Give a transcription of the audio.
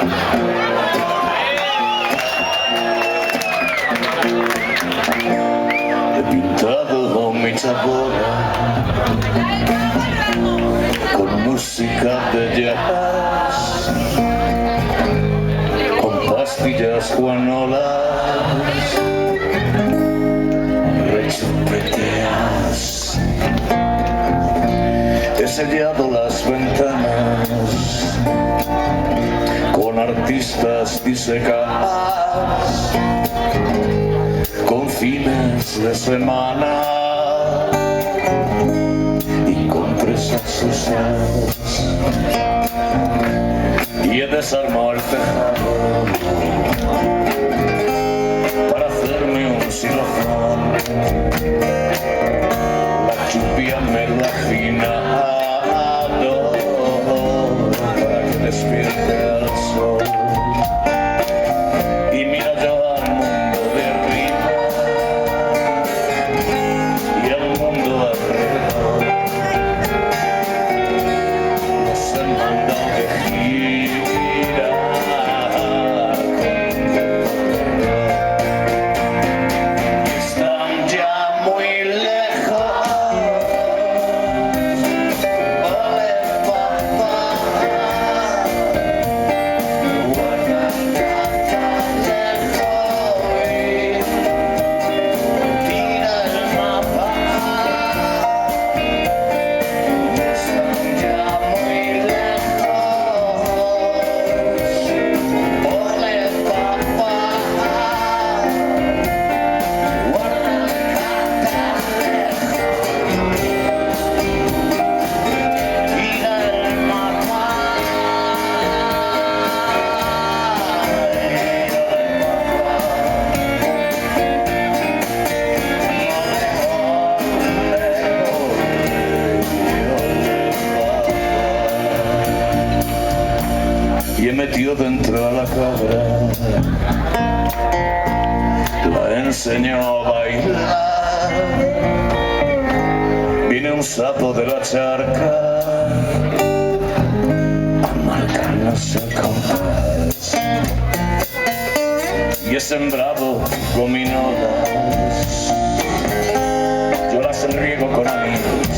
He pintado mi chabola con música de jazz, con pastillas juanolas rechupeteas. He sellado las ventanas con artistas disecadas, con fines de semana y con presas usadas, y he desarmado el tejado para hacerme un xilofón. La lluvia me lo ha afinado para que despierte al sol. Y mira yo al mundo de arriba y al mundo alrededor. Nos han mandado de gira con y están ya muy lejos. Ole papá, y he metido dentro a la cabra, la enseñó a bailar. Viene un sapo de la charca a marcarnos el compás, y he sembrado gominolas, yo las riego con amigos